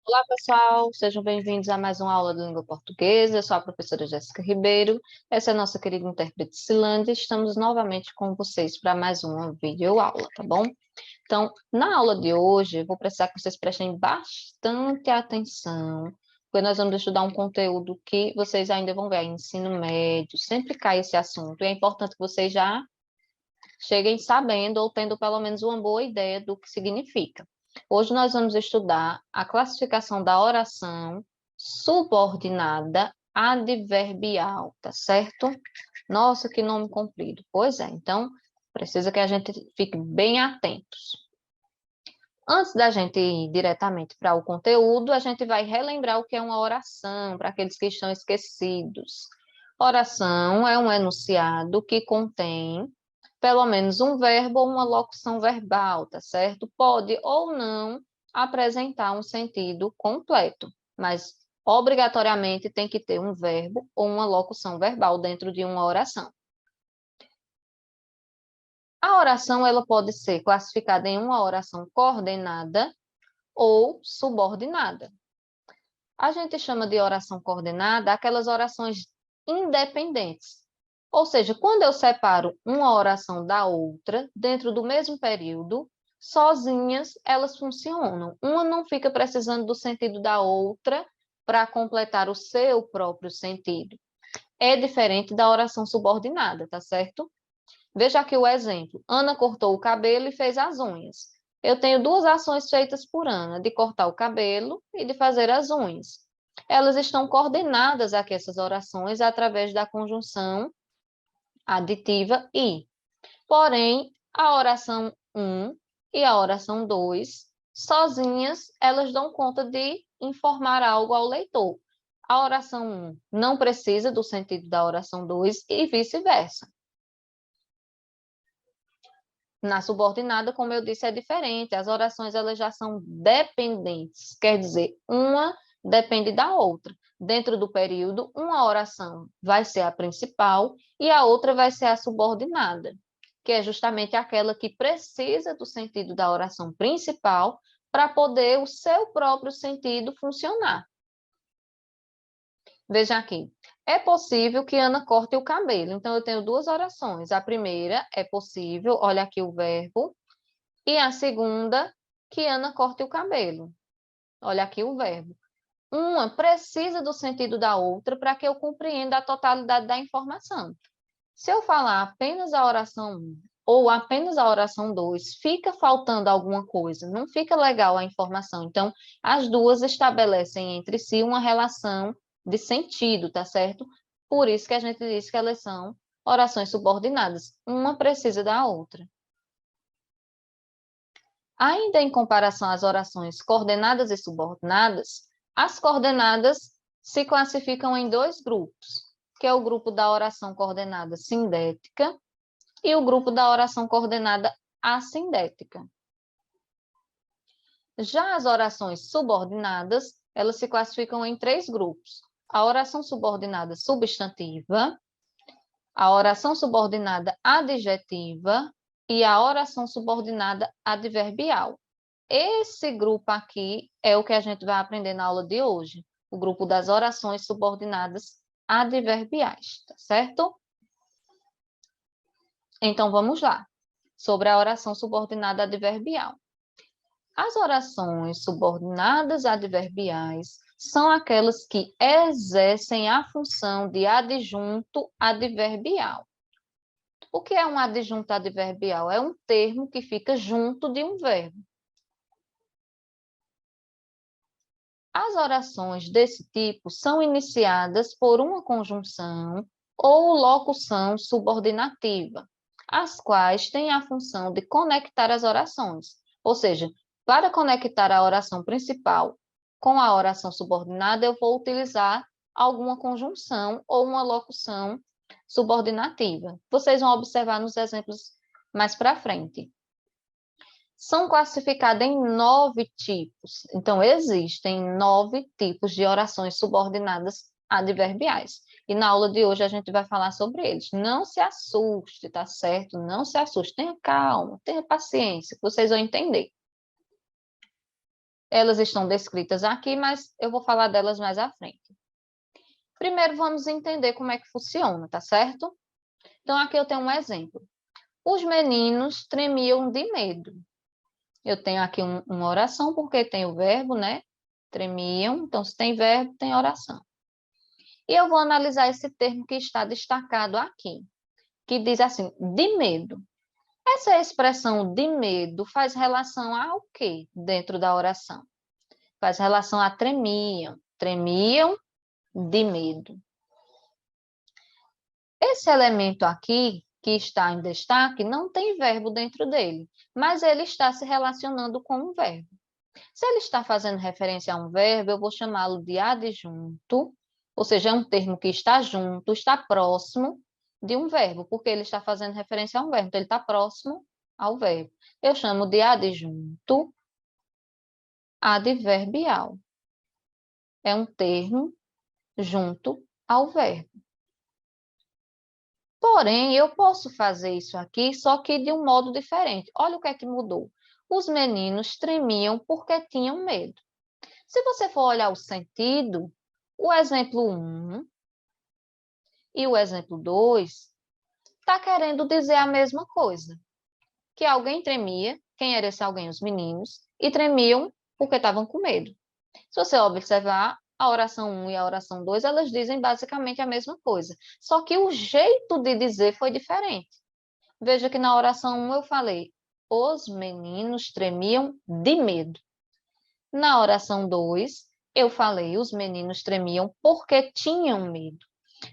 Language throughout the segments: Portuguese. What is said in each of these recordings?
Olá, pessoal, sejam bem-vindos a mais uma aula de língua portuguesa. Eu sou a professora Jéssica Ribeiro, essa é a nossa querida intérprete Silândia. Estamos novamente com vocês para mais uma videoaula, tá bom? Então, na aula de hoje, eu vou precisar que vocês prestem bastante atenção, porque nós vamos estudar um conteúdo que vocês ainda vão ver, ensino médio, sempre cai esse assunto, e é importante que vocês já cheguem sabendo ou tendo pelo menos uma boa ideia do que significa. Hoje nós vamos estudar a classificação da oração subordinada adverbial, tá certo? Nossa, que nome comprido. Pois é, então precisa que a gente fique bem atentos. Antes da gente ir diretamente para o conteúdo, a gente vai relembrar o que é uma oração, para aqueles que estão esquecidos. Oração é um enunciado que contém pelo menos um verbo ou uma locução verbal, tá certo? Pode ou não apresentar um sentido completo, mas obrigatoriamente tem que ter um verbo ou uma locução verbal dentro de uma oração. A oração ela pode ser classificada em uma oração coordenada ou subordinada. A gente chama de oração coordenada aquelas orações independentes. Ou seja, quando eu separo uma oração da outra, dentro do mesmo período, sozinhas elas funcionam. Uma não fica precisando do sentido da outra para completar o seu próprio sentido. É diferente da oração subordinada, tá certo? Veja aqui o exemplo. Ana cortou o cabelo e fez as unhas. Eu tenho duas ações feitas por Ana, de cortar o cabelo e de fazer as unhas. Elas estão coordenadas aqui, essas orações, através da conjunção aditiva e. Porém, a oração 1 e a oração 2, sozinhas, elas dão conta de informar algo ao leitor. A oração 1 não precisa do sentido da oração 2 e vice-versa. Na subordinada, como eu disse, é diferente. As orações elas já são dependentes, quer dizer, uma depende da outra. Dentro do período, uma oração vai ser a principal e a outra vai ser a subordinada, que é justamente aquela que precisa do sentido da oração principal para poder o seu próprio sentido funcionar. Veja aqui. É possível que Ana corte o cabelo. Então, eu tenho duas orações. A primeira é possível, olha aqui o verbo. E a segunda, que Ana corte o cabelo. Olha aqui o verbo. Uma precisa do sentido da outra para que eu compreenda a totalidade da informação. Se eu falar apenas a oração 1 ou apenas a oração 2, fica faltando alguma coisa, não fica legal a informação. Então, as duas estabelecem entre si uma relação de sentido, tá certo? Por isso que a gente diz que elas são orações subordinadas. Uma precisa da outra. Ainda em comparação às orações coordenadas e subordinadas, as coordenadas se classificam em dois grupos, que é o grupo da oração coordenada sindética e o grupo da oração coordenada assindética. Já as orações subordinadas, elas se classificam em três grupos: a oração subordinada substantiva, a oração subordinada adjetiva e a oração subordinada adverbial. Esse grupo aqui é o que a gente vai aprender na aula de hoje, o grupo das orações subordinadas adverbiais, tá certo? Então, vamos lá, sobre a oração subordinada adverbial. As orações subordinadas adverbiais são aquelas que exercem a função de adjunto adverbial. O que é um adjunto adverbial? É um termo que fica junto de um verbo. As orações desse tipo são iniciadas por uma conjunção ou locução subordinativa, as quais têm a função de conectar as orações. Ou seja, para conectar a oração principal com a oração subordinada, eu vou utilizar alguma conjunção ou uma locução subordinativa. Vocês vão observar nos exemplos mais para frente. São classificadas em 9 tipos. Então, existem 9 tipos de orações subordinadas adverbiais. E na aula de hoje a gente vai falar sobre eles. Não se assuste, tá certo? Não se assuste. Tenha calma, tenha paciência, que vocês vão entender. Elas estão descritas aqui, mas eu vou falar delas mais à frente. Primeiro, vamos entender como é que funciona, tá certo? Então, aqui eu tenho um exemplo. Os meninos tremiam de medo. Eu tenho aqui uma oração, porque tem o verbo, né? Tremiam. Então, se tem verbo, tem oração. E eu vou analisar esse termo que está destacado aqui, que diz assim, de medo. Essa expressão de medo faz relação ao quê dentro da oração? Faz relação a tremiam. Tremiam de medo. Esse elemento aqui, que está em destaque, não tem verbo dentro dele, mas ele está se relacionando com um verbo. Se ele está fazendo referência a um verbo, eu vou chamá-lo de adjunto, ou seja, é um termo que está junto, está próximo de um verbo, porque ele está fazendo referência a um verbo, então ele está próximo ao verbo. Eu chamo de adjunto adverbial. É um termo junto ao verbo. Porém, eu posso fazer isso aqui, só que de um modo diferente. Olha o que é que mudou. Os meninos tremiam porque tinham medo. Se você for olhar o sentido, o exemplo 1 e o exemplo 2 está querendo dizer a mesma coisa. Que alguém tremia, quem era esse alguém? Os meninos, e tremiam porque estavam com medo. Se você observar, a oração 1 e a oração 2, elas dizem basicamente a mesma coisa. Só que o jeito de dizer foi diferente. Veja que na oração 1 eu falei, os meninos tremiam de medo. Na oração 2, eu falei, os meninos tremiam porque tinham medo.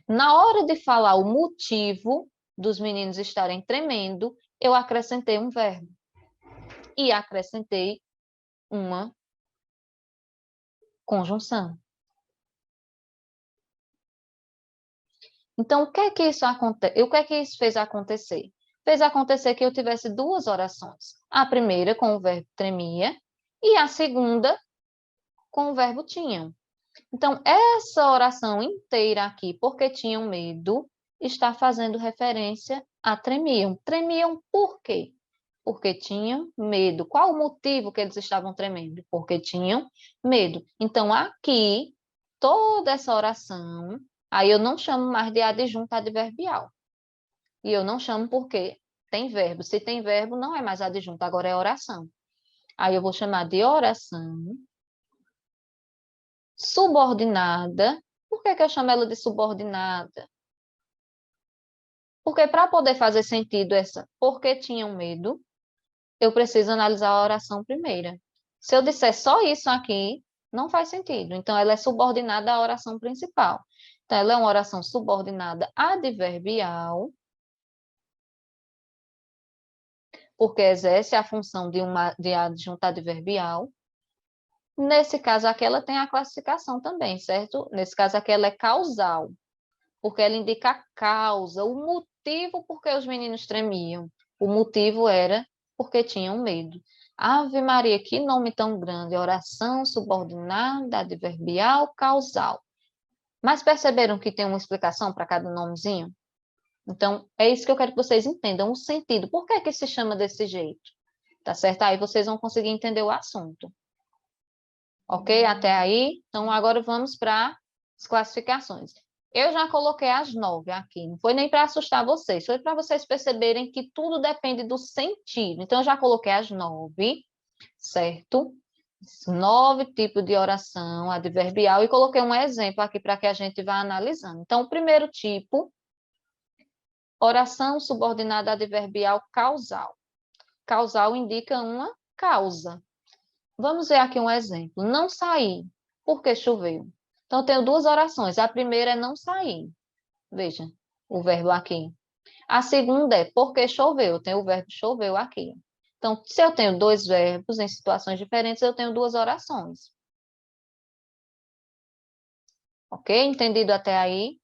Na hora de falar o motivo dos meninos estarem tremendo, eu acrescentei um verbo. E acrescentei uma conjunção. Então, o que é que isso fez acontecer? Fez acontecer que eu tivesse duas orações. A primeira com o verbo tremia e a segunda com o verbo tinham. Então, essa oração inteira aqui, porque tinham medo, está fazendo referência a tremiam. Tremiam por quê? Porque tinham medo. Qual o motivo que eles estavam tremendo? Porque tinham medo. Então, aqui, toda essa oração, aí eu não chamo mais de adjunto adverbial. E eu não chamo porque tem verbo. Se tem verbo, não é mais adjunto, agora é oração. Aí eu vou chamar de oração subordinada. Por que eu chamo ela de subordinada? Porque para poder fazer sentido essa porque tinham medo, eu preciso analisar a oração primeira. Se eu disser só isso aqui, não faz sentido. Então, ela é subordinada à oração principal. Então, ela é uma oração subordinada adverbial, porque exerce a função de adjunto adverbial. Nesse caso aqui, ela tem a classificação também, certo? Nesse caso aqui, ela é causal, porque ela indica a causa, o motivo por que os meninos tremiam. O motivo era porque tinham medo. Ave Maria, que nome tão grande! Oração subordinada, adverbial, causal. Mas perceberam que tem uma explicação para cada nomezinho? Então, é isso que eu quero que vocês entendam, o sentido. Por que que se chama desse jeito? Tá certo? Aí vocês vão conseguir entender o assunto. Ok? Até aí? Então, agora vamos para as classificações. Eu já coloquei as 9 aqui, não foi nem para assustar vocês, foi para vocês perceberem que tudo depende do sentido. Então, eu já coloquei as 9, certo? 9 tipos de oração adverbial e coloquei um exemplo aqui para que a gente vá analisando. Então, o primeiro tipo, oração subordinada adverbial causal. Causal indica uma causa. Vamos ver aqui um exemplo. Não sair, porque choveu. Então, eu tenho duas orações. A primeira é não sair. Veja o verbo aqui. A segunda é porque choveu. Eu tenho o verbo choveu aqui. Então, se eu tenho dois verbos em situações diferentes, eu tenho duas orações. Ok? Entendido até aí?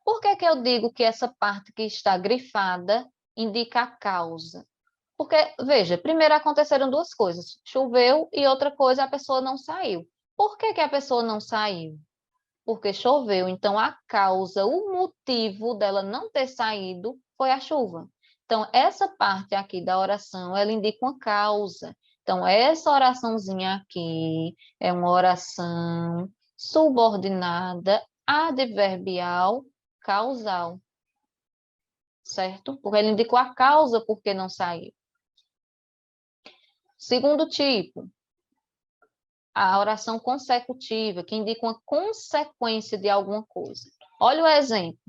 Por que que eu digo que essa parte que está grifada indica a causa? Porque, veja, primeiro aconteceram duas coisas. Choveu e outra coisa, a pessoa não saiu. Por que que a pessoa não saiu? Porque choveu. Então, a causa, o motivo dela não ter saído foi a chuva. Então, essa parte aqui da oração, ela indica uma causa. Então, essa oraçãozinha aqui é uma oração subordinada adverbial causal, certo? Porque ele indicou a causa por que não saiu. Segundo tipo, a oração consecutiva, que indica uma consequência de alguma coisa. Olha o exemplo.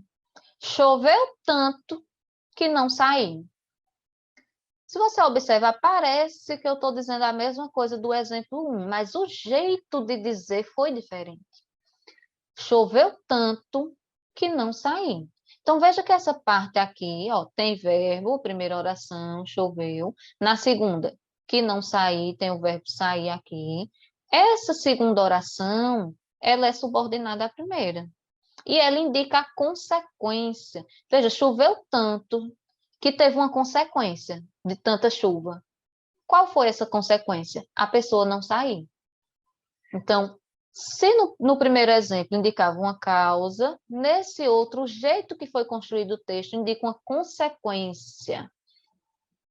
Choveu tanto que não saiu. Se você observar, parece que eu estou dizendo a mesma coisa do exemplo 1, mas o jeito de dizer foi diferente. Choveu tanto que não saiu. Então, veja que essa parte aqui, ó, tem verbo, primeira oração, choveu. Na segunda, que não sair, tem o verbo sair aqui. Essa segunda oração, ela é subordinada à primeira. E ela indica a consequência. Veja, choveu tanto que teve uma consequência de tanta chuva. Qual foi essa consequência? A pessoa não sair. Então, se no primeiro exemplo indicava uma causa, nesse outro, o jeito que foi construído o texto indica uma consequência.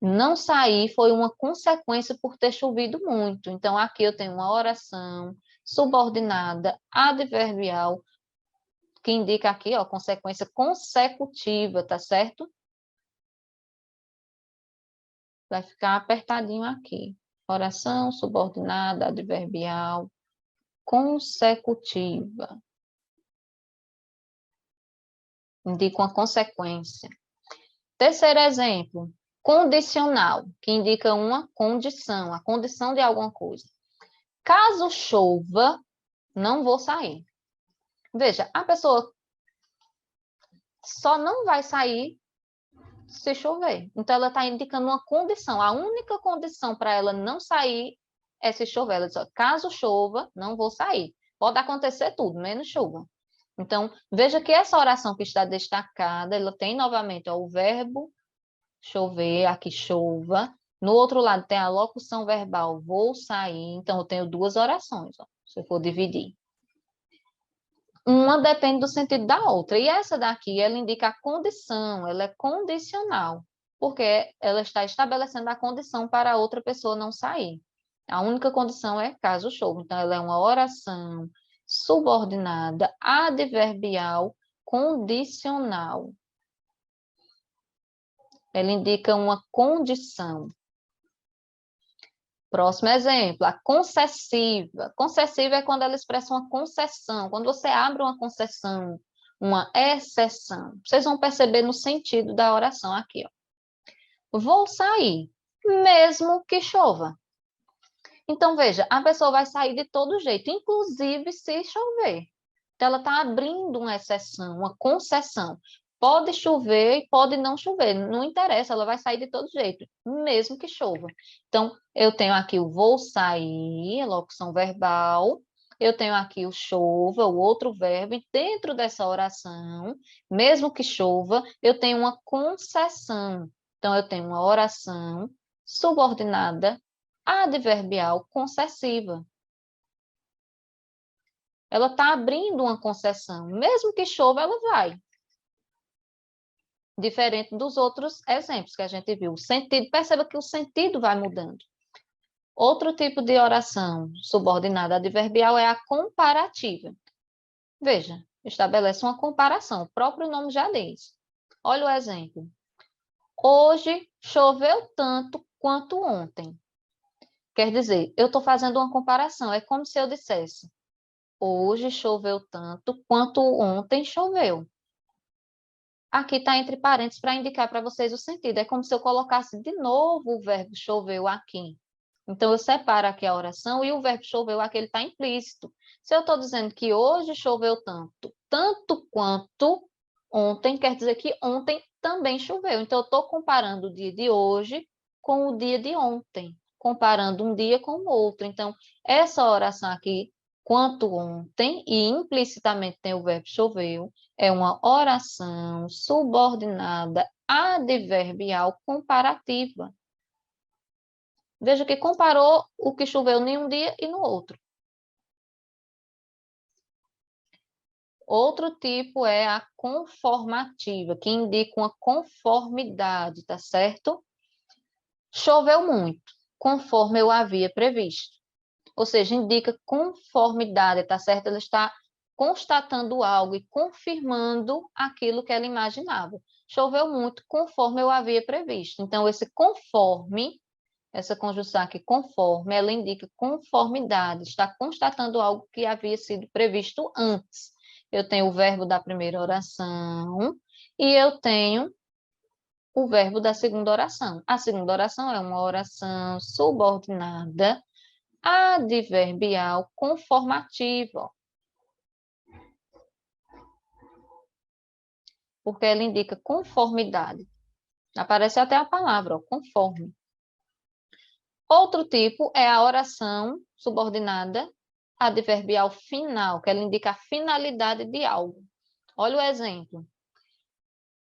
Não sair foi uma consequência por ter chovido muito. Então, aqui eu tenho uma oração subordinada, adverbial, que indica aqui, ó, consequência consecutiva, tá certo? Vai ficar apertadinho aqui. Oração subordinada, adverbial, consecutiva. Indica uma consequência. Terceiro exemplo, condicional, que indica uma condição, a condição de alguma coisa. Caso chova, não vou sair. Veja, a pessoa só não vai sair se chover. Então, ela está indicando uma condição. A única condição para ela não sair é se chover. Ela diz, ó, caso chova, não vou sair. Pode acontecer tudo, menos chuva. Então, veja que essa oração que está destacada, ela tem novamente ó, o verbo chover, aqui chova. No outro lado tem a locução verbal, vou sair. Então, eu tenho duas orações, ó, se eu for dividir. Uma depende do sentido da outra. E essa daqui, ela indica a condição, ela é condicional, porque ela está estabelecendo a condição para a outra pessoa não sair. A única condição é caso chova. Então, ela é uma oração subordinada, adverbial, condicional. Ela indica uma condição. Próximo exemplo, a concessiva. Concessiva é quando ela expressa uma concessão, quando você abre uma concessão, uma exceção. Vocês vão perceber no sentido da oração aqui, ó. Vou sair, mesmo que chova. Então, veja, a pessoa vai sair de todo jeito, inclusive se chover. Então, ela está abrindo uma exceção, uma concessão. Pode chover e pode não chover, não interessa, ela vai sair de todo jeito, mesmo que chova. Então, eu tenho aqui o vou sair, a locução verbal, eu tenho aqui o chova, o outro verbo, e dentro dessa oração, mesmo que chova, eu tenho uma concessão. Então, eu tenho uma oração subordinada adverbial concessiva. Ela está abrindo uma concessão. Mesmo que chova, ela vai. Diferente dos outros exemplos que a gente viu. O sentido, perceba que o sentido vai mudando. Outro tipo de oração subordinada adverbial é a comparativa. Veja, estabelece uma comparação. O próprio nome já diz. Olha o exemplo. Hoje choveu tanto quanto ontem. Quer dizer, eu estou fazendo uma comparação. É como se eu dissesse, hoje choveu tanto quanto ontem choveu. Aqui está entre parênteses para indicar para vocês o sentido. É como se eu colocasse de novo o verbo choveu aqui. Então, eu separo aqui a oração e o verbo choveu aqui, ele está implícito. Se eu estou dizendo que hoje choveu tanto, tanto quanto ontem, quer dizer que ontem também choveu. Então, eu estou comparando o dia de hoje com o dia de ontem, comparando um dia com o outro. Então, essa oração aqui, quanto ontem, e implicitamente tem o verbo choveu, é uma oração subordinada adverbial comparativa. Veja que comparou o que choveu em um dia e no outro. Outro tipo é a conformativa, que indica uma conformidade, tá certo? Choveu muito, conforme eu havia previsto. Ou seja, indica conformidade, tá certo? Ela está constatando algo e confirmando aquilo que ela imaginava. Choveu muito, conforme eu havia previsto. Então, esse conforme, essa conjunção aqui, conforme, ela indica conformidade, está constatando algo que havia sido previsto antes. Eu tenho o verbo da primeira oração e eu tenho o verbo da segunda oração. A segunda oração é uma oração subordinada adverbial conformativa, porque ela indica conformidade. Aparece até a palavra, ó, conforme. Outro tipo é a oração subordinada adverbial final, que ela indica a finalidade de algo. Olha o exemplo.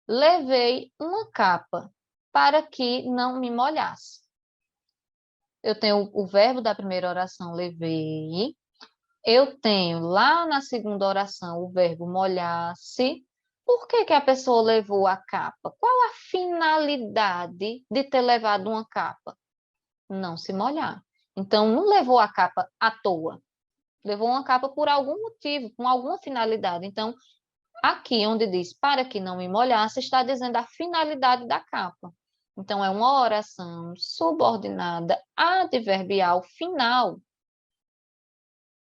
Levei uma capa para que não me molhasse. Eu tenho o verbo da primeira oração, levei. Eu tenho lá na segunda oração o verbo molhar-se. Por que que a pessoa levou a capa? Qual a finalidade de ter levado uma capa? Não se molhar. Então, não levou a capa à toa. Levou uma capa por algum motivo, com alguma finalidade. Então, aqui onde diz para que não me molhasse, está dizendo a finalidade da capa. Então, é uma oração subordinada adverbial final,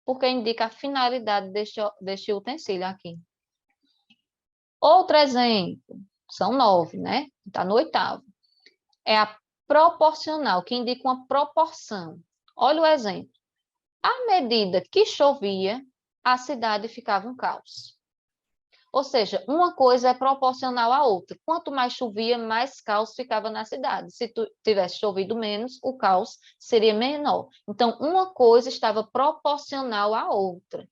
porque indica a finalidade deste utensílio aqui. Outro exemplo, são 9, né? Está no 8º. É a proporcional, que indica uma proporção. Olha o exemplo. À medida que chovia, a cidade ficava um caos. Ou seja, uma coisa é proporcional à outra. Quanto mais chovia, mais caos ficava na cidade. Se tivesse chovido menos, o caos seria menor. Então, uma coisa estava proporcional à outra.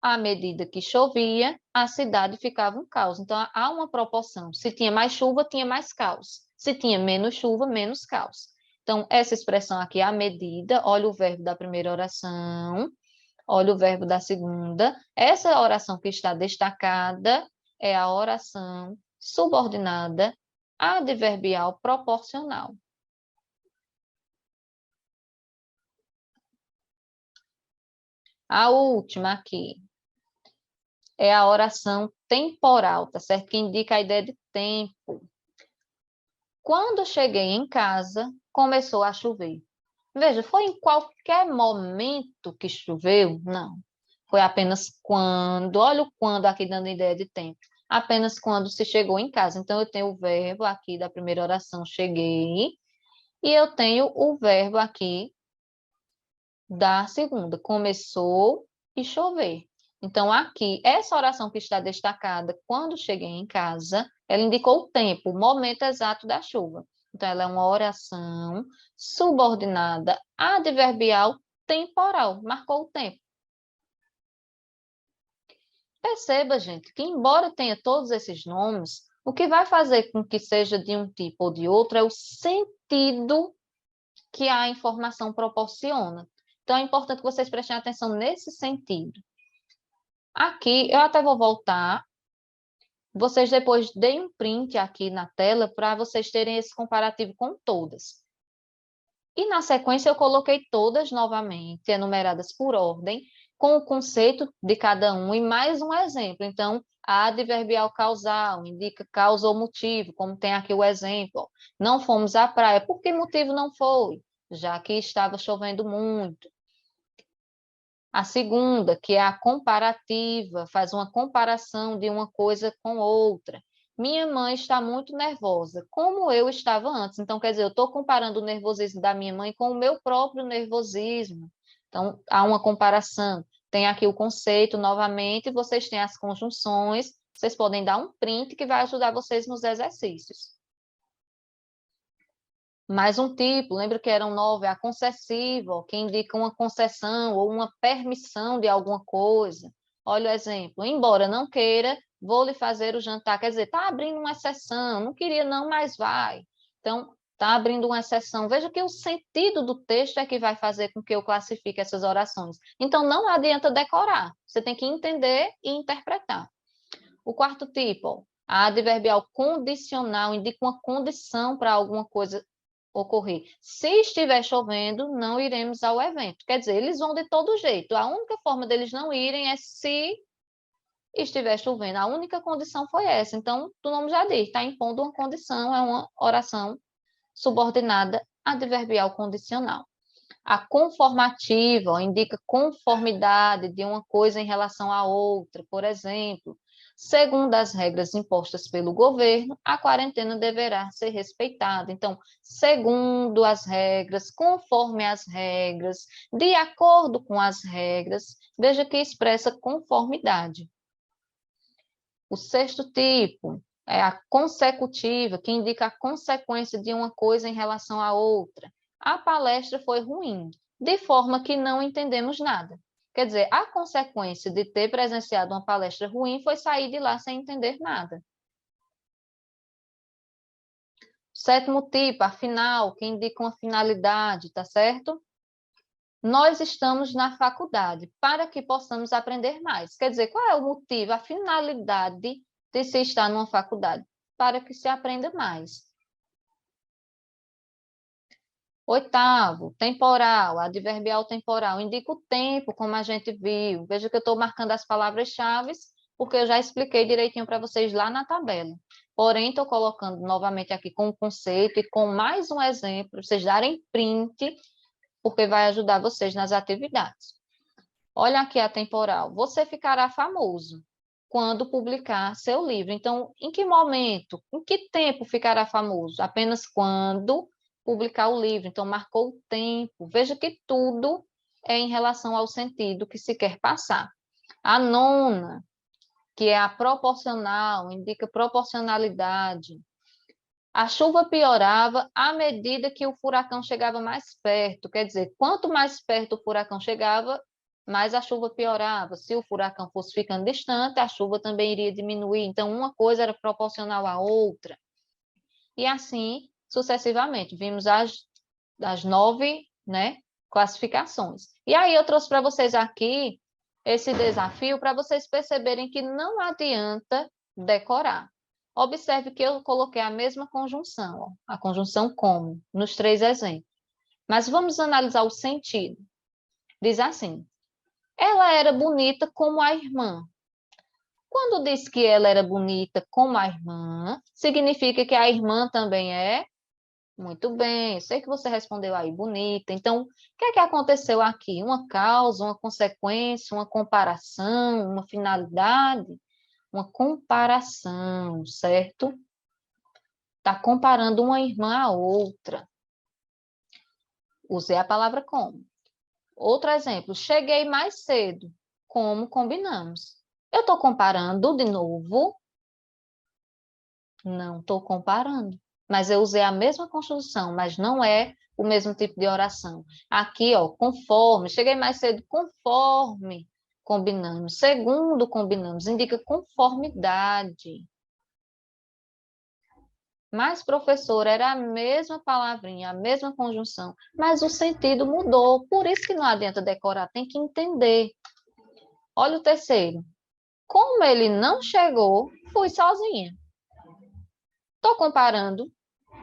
À medida que chovia, a cidade ficava um caos. Então, há uma proporção. Se tinha mais chuva, tinha mais caos. Se tinha menos chuva, menos caos. Então, essa expressão aqui, à medida, olha o verbo da primeira oração, olha o verbo da segunda. Essa oração que está destacada é a oração subordinada adverbial proporcional. A última aqui é a oração temporal, tá certo? Que indica a ideia de tempo. Quando cheguei em casa, começou a chover. Veja, foi em qualquer momento que choveu? Não. Foi apenas quando, olha o quando aqui dando ideia de tempo. Apenas quando se chegou em casa. Então, eu tenho o verbo aqui da primeira oração, cheguei, e eu tenho o verbo aqui da segunda, começou e chover. Então, aqui, essa oração que está destacada, quando cheguei em casa, ela indicou o tempo, o momento exato da chuva. Então, ela é uma oração subordinada adverbial temporal, marcou o tempo. Perceba, gente, que embora tenha todos esses nomes, o que vai fazer com que seja de um tipo ou de outro é o sentido que a informação proporciona. Então, é importante que vocês prestem atenção nesse sentido. Aqui, eu até vou voltar. Vocês depois deem um print aqui na tela para vocês terem esse comparativo com todas. E na sequência eu coloquei todas novamente, enumeradas por ordem, com o conceito de cada um e mais um exemplo. Então, a adverbial causal indica causa ou motivo, como tem aqui o exemplo. Não fomos à praia. Por que motivo não foi? Já que estava chovendo muito. A segunda, que é a comparativa, faz uma comparação de uma coisa com outra. Minha mãe está muito nervosa, como eu estava antes. Então, quer dizer, eu estou comparando o nervosismo da minha mãe com o meu próprio nervosismo. Então, há uma comparação. Tem aqui o conceito novamente, vocês têm as conjunções, vocês podem dar um print que vai ajudar vocês nos exercícios. Mais um tipo, lembra que eram 9, a concessiva, que indica uma concessão ou uma permissão de alguma coisa. Olha o exemplo, embora não queira, vou lhe fazer o jantar. Quer dizer, está abrindo uma exceção, não queria não, mas vai. Então, Está abrindo uma exceção. Veja que o sentido do texto é que vai fazer com que eu classifique essas orações. Então, não adianta decorar. Você tem que entender e interpretar. O quarto tipo, a adverbial condicional indica uma condição para alguma coisa ocorrer. Se estiver chovendo, não iremos ao evento. Quer dizer, eles vão de todo jeito. A única forma deles não irem é se estiver chovendo. A única condição foi essa. Então, o nome já diz, está impondo uma condição, é uma oração subordinada adverbial condicional. A conformativa ó, indica conformidade de uma coisa em relação à outra. Por exemplo, segundo as regras impostas pelo governo, a quarentena deverá ser respeitada. Então, segundo as regras, conforme as regras, de acordo com as regras, veja que expressa conformidade. O sexto tipo é a consecutiva, que indica a consequência de uma coisa em relação à outra. A palestra foi ruim, de forma que não entendemos nada. Quer dizer, a consequência de ter presenciado uma palestra ruim foi sair de lá sem entender nada. Sétimo tipo, a final, que indica uma finalidade, tá certo? Nós estamos na faculdade para que possamos aprender mais. Quer dizer, qual é o motivo, a finalidade de se estar numa faculdade? Para que se aprenda mais. Oitavo, temporal, adverbial temporal, indica o tempo, como a gente viu. Veja que eu estou marcando as palavras-chave, porque eu já expliquei direitinho para vocês lá na tabela. Porém, estou colocando novamente aqui com o conceito e com mais um exemplo, para vocês darem print, porque vai ajudar vocês nas atividades. Olha aqui a temporal. Você ficará famoso quando publicar seu livro. Então, em que momento, em que tempo ficará famoso? Apenas quando publicar o livro. Então, marcou o tempo. Veja que tudo é em relação ao sentido que se quer passar. A nona, que é a proporcional, indica proporcionalidade. A chuva piorava à medida que o furacão chegava mais perto. Quer dizer, quanto mais perto o furacão chegava, mais a chuva piorava. Se o furacão fosse ficando distante, a chuva também iria diminuir. Então, uma coisa era proporcional à outra. E assim, sucessivamente. Vimos as 9, né, classificações. E aí, eu trouxe para vocês aqui esse desafio para vocês perceberem que não adianta decorar. Observe que eu coloquei a mesma conjunção, ó, a conjunção como, nos 3 exemplos. Mas vamos analisar o sentido. Diz assim, ela era bonita como a irmã. Quando diz que ela era bonita como a irmã, significa que a irmã também é? Muito bem, eu sei que você respondeu aí, bonita. Então, o que é que aconteceu aqui? Uma causa, uma consequência, uma comparação, uma finalidade? Uma comparação, certo? Está comparando uma irmã a outra. Usei a palavra como. Outro exemplo, cheguei mais cedo, como combinamos. Eu estou comparando de novo? Não estou comparando. Mas eu usei a mesma construção, mas não é o mesmo tipo de oração. Aqui, ó, conforme, cheguei mais cedo, conforme combinamos. Segundo combinamos, indica conformidade. Mas, professor, era a mesma palavrinha, a mesma conjunção, mas o sentido mudou. Por isso que não adianta decorar, tem que entender. Olha o terceiro. Como ele não chegou, fui sozinha. Estou comparando?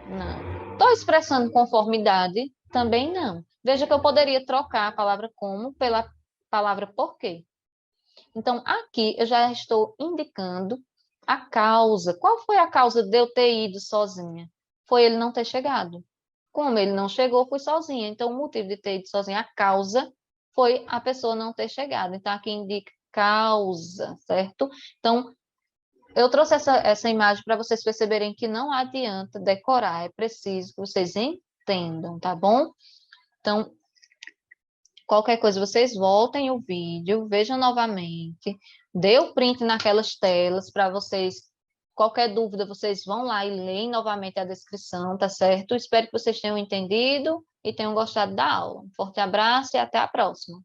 Não. Estou expressando conformidade? Também não. Veja que eu poderia trocar a palavra como pela palavra porquê. Então, aqui eu já estou indicando a causa. Qual foi a causa de eu ter ido sozinha? Foi ele não ter chegado. Como ele não chegou, fui sozinha. Então, o motivo de ter ido sozinha, a causa, foi a pessoa não ter chegado. Então, aqui indica causa, certo? Então, eu trouxe essa imagem para vocês perceberem que não adianta decorar, é preciso que vocês entendam, tá bom? Então, qualquer coisa, vocês voltem o vídeo, vejam novamente, dê o print naquelas telas para vocês, qualquer dúvida, vocês vão lá e leem novamente a descrição, tá certo? Espero que vocês tenham entendido e tenham gostado da aula. Um forte abraço e até a próxima.